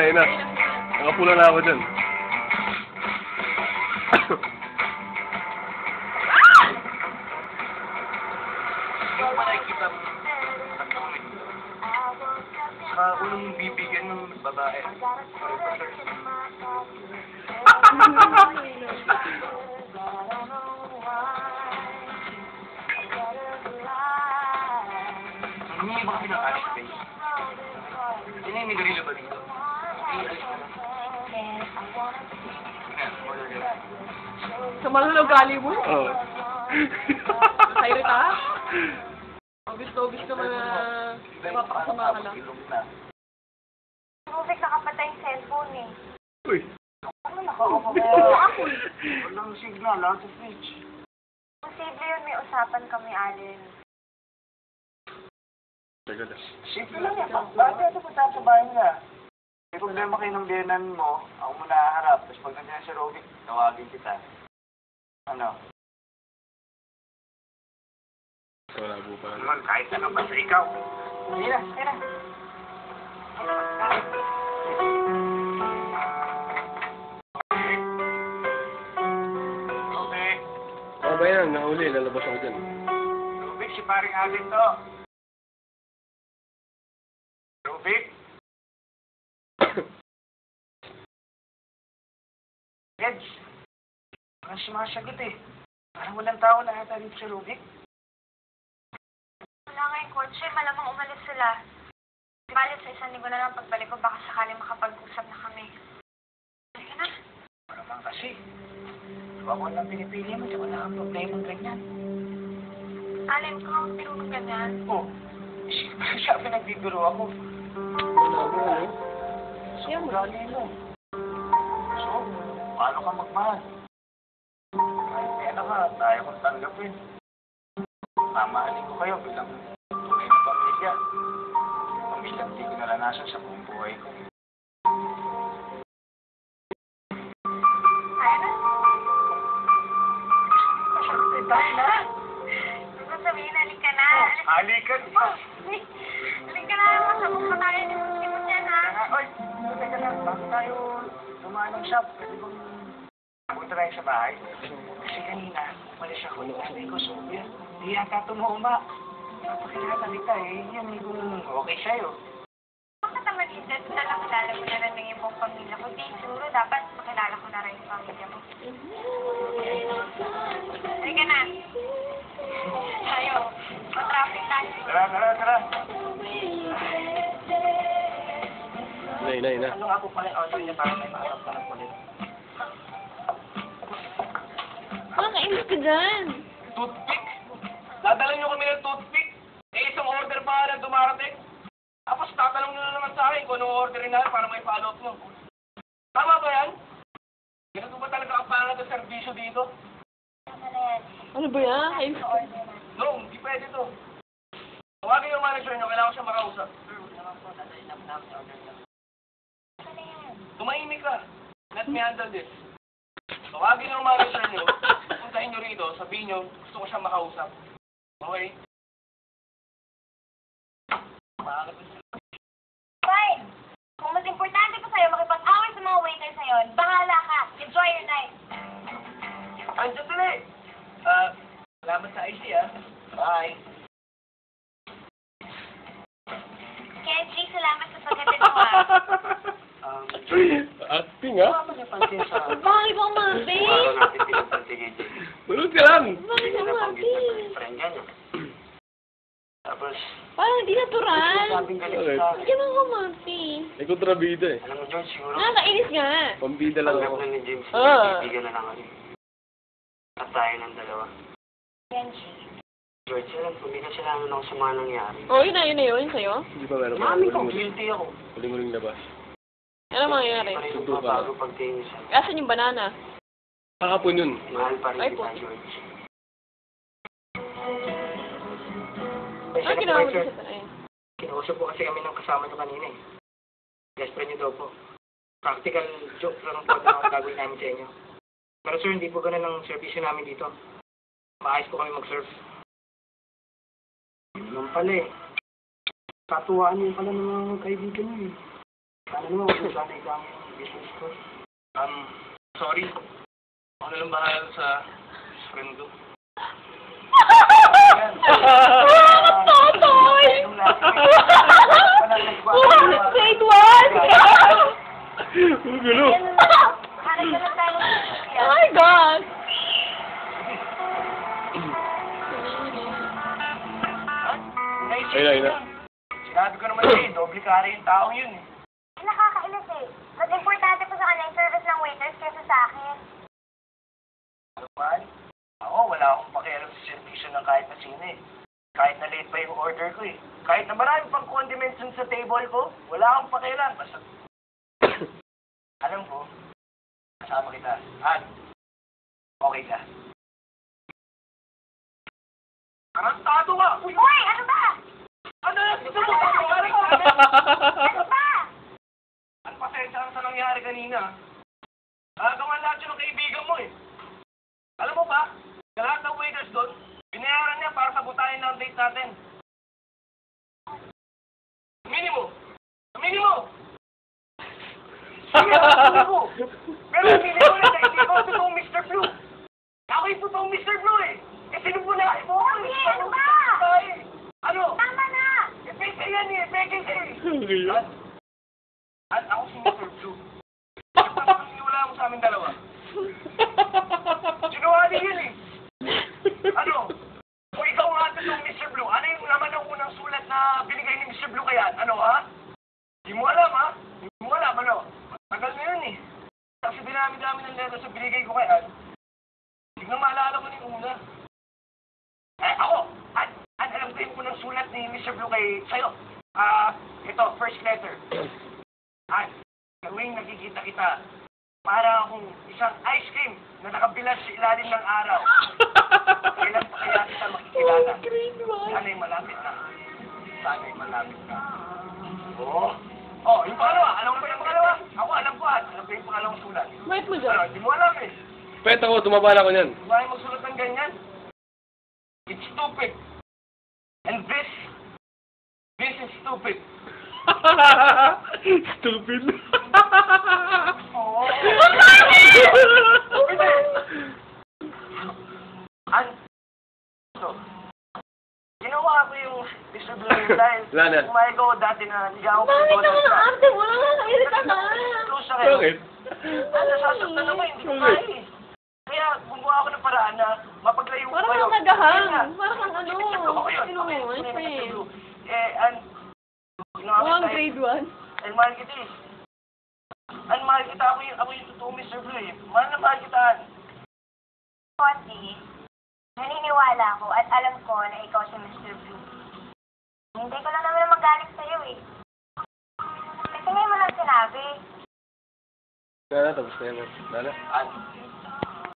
Ina. Nakapula na ako dyan. Hindi ko pa nakikita unang bibigyan ng babae. Hindi ba kami ng alis ba yun? Hindi na yung nigarilo ba dito? Sa malalaw gali mo? Oo. Sayrit ha? Obis ka mapakasama ka lang. Rubik, nakapatay yung cellphone eh. Uy. Ano nakakapagod? Walang signal, out of reach. Posible yun, may usapan kami, Allen. Teka na. Simple lang yan. Bakit ito punta sa bahay niya? May problema kayo ng biyanan mo, ako muna haharap. Tapos pag nandiyan si Rubik, tawagin kita. Ano? Wala po pa. Naman, kahit ano basta ikaw. Sige na, sige na. Rubik. Ano ba yan? Nahuli. Lalabas ako dyan. Rubik, si paring Allen to. Rubik? Reds, parang sumasagot eh. Parang walang tao na ata dito si Rubik. Wala nga yung kotse, malamang umalis sila. Balik sa isang linggo na lang pagbalik ko, baka sakaling makapag-usap na kami. Halika na. Ano naman kasi? Diba ko lang pinipili mo, di wala kang problema ganyan. Allen, kung ako tinulong ganyan. Oh, sabi nagbibiro ako. Wala po, ano? So, ugali mo. So, paano ka magmahal? Kahit pera ka, tayo kong tanggapin. Mamahalin ko kayo bilang tunay na pamilya. Pamilyang di ko naranasan sa buong buhay ko. Kaya na. Masakit tayo na. Huwag mo sabihin, halika na. Halikan pa. Halika na, masabog pa tayo ni Simon yan, ha? Oy, teka lang, bago tayo dumaan ng shop, pwede bang punta tayo sa bahay? Kasi kanina, umalis ako ng nanay ko, so yan, hindi yata tumuma. Napakilala kita eh, yan eh kung okay sa'yo. Bakit naman hindi? Nakilala mo na rin ng ibang pamilya ko. Di, siguro dapat makilala ko na rin yung pamilya mo. Halika na. Tayo. Matraffic tayo. Tara. Ina. Ano nga po pala yung order niya para may maarap ka ng kulit? Nakainis ka dyan. Toothpick? Dadala niyo kami ng toothpick? Eh, isang order pa na dumarating? Tapos tatanong niyo na naman sa akin kung anong orderin natin para may follow-up niyo. Tama ba yan? Ganito ba talaga ang pangalan ng servisyo dito? Ano ba yan? Ayos ka. No, hindi pwede to. Tawagin yung manager niyo, kailangan ko siya makausap. Tumahimik ka. Let me handle this. Tawagin yung manager niyo, puntahin niyo rito, sabihin niyo, gusto ko siya makausap. Okay? Fine. Kung mas importante pa sa'yo makipag-away sa mga waiter sa'yo, bahala ka. Enjoy your night. Andiyan tuloy. Salamat sa IC Bye. Kenji, salamat sa pagdating mo, ha? Acting, ha? Ano niya pansin sa Bakit ako mabi? araw natin pinagpantigil? Tulog ka lang! Bakit ako mabi? Friend yan. Tapos, Parang hindi natural. sabing galit Okay. sa Hindi naman ako mabi. May kontrabida eh. alam mo, George, siguro, Nakakainis nga. Pambida lang tanggap ako. na ni James. Ah. Bibigyan na lang kami. At tayo ng dalawa. Kenji. George, alam ko, hindi kasi namin ako sa mga nangyari. Oh, yun na yun sa'yo. Hindi pa meron pa. Mami ko, guilty ako. Huling labas. Ano mangyayari? Pareho Sundo pa ka. bago pagtingin sa Asan yung banana? Kahapon yun. mahal pa rin Ay, kita, po. George. Ano ginawa mo dito sa tayo? Kinausap po kasi kami ng kasama nyo kanina eh. Best friend nyo daw po. Practical joke lang po na gagawin namin sa inyo. Pero sir, hindi po ganun ang servisyo namin dito. Maayos po kami mag-serve. Yun lang pala eh. Tatuwaan niyo pala ng mga kaibigan niyo eh. Sana naman, huwag mo sana isama yung business ko. Sorry. Ako na lang bahala sa friend ko. Totoy! Grade 1! Ang gulo. Hanap na lang tayo ng Oh my God! Ayun na. Sinabi ko naman eh, doble kare yung taong yun eh. Nakakainis eh. Mas importante po sa kanya yung service ng waiters kaysa sa akin. Ano man? Ako, wala akong pakialam sa servisyo ng kahit na sino eh. Kahit na late pa yung order ko eh. Kahit na marami pang condiments dun sa table ko, wala akong pakialam. Basta, alam ko, kasama kita. At, okay ka. Tarantado ka! Uy! Ano ba? Ano na? Gusto mo ba nangyari ka? Ano ba? Ang pasensya sa nangyari kanina. Nagagawa lahat yun ng kaibigan mo eh. Alam mo ba, sa lahat ng waiters doon, binayaran niya para sabutahin na ang date natin. Minimo! Minimo! Minimo! Pero minimo na hindi ko totoong Mr. Blue. Ako yung totoong Mr. Blue eh. Eh, sinubunahin mo ako eh. Hindi, ano ba? Ano? Tama na! Peke yan eh, peke siya eh. Ang gulo. At ako si Mr. Blue. Wala mo sa amin dalawa. Sinuhali yun eh. Ano? Kung ikaw nga totoong Mr. Blue, ano yung naman ang unang sulat na binigay ni Mr. Blue kaya? Ano ha? Di mo alam ha? Di mo alam ano? Tagal na yun eh. Kasi dinami-dami ng letters na binigay ko kaya. Hindi na maalala ko na yung una. Eh ako, alam ko yung unang sulat ni Mr. Blue kay sa'yo. Ito, first letter. At gawing nakikita kita, para akong isang ice cream na nakabilas sa ilalim ng araw. Kailan pa kaya kita makikilala? Sana'y malapit na. Sana'y malapit na. Oo. Oh, yung pangalawa. Alam mo ba yung pangalawa? Ako alam ko at alam ko yung pangalawang sulat. Wait mo dyan. Ano, di mo alam eh. Pet ako, tumaba na ako niyan. Di ba yung magsulat ng ganyan? It's stupid. And this is stupid. Stupid. Oo. Ginawa ko yung Mr. Blue dahil Wala na. kumain ko dati na ligaw ko Bakit ka sa ng arte? Wala nga nailit ka na. close na kayo. Bakit? Nasasaktan naman, hindi ko kaya eh. Kaya gumawa ako ng paraan na mapaglayo ko Parang kayo. kang nagahang. Kaya, Parang kang ano. Ito ko yun. Sino mo? Okay, Ay, Mr. friend. Blue. And ginawa ko Oh, ang tayo. grade 1. Ay, mahal kita eh. Ay, mahal kita. Ako yung totoong Mr. Blue eh. Mahal na mahal kita. Konti, naniniwala ko at alam ko na ikaw si Mr. Blue. Hindi ko lang naman magalit sa'yo eh. Kasi ngayon mo lang sinabi. Nana, tapos na yan. Nana. An,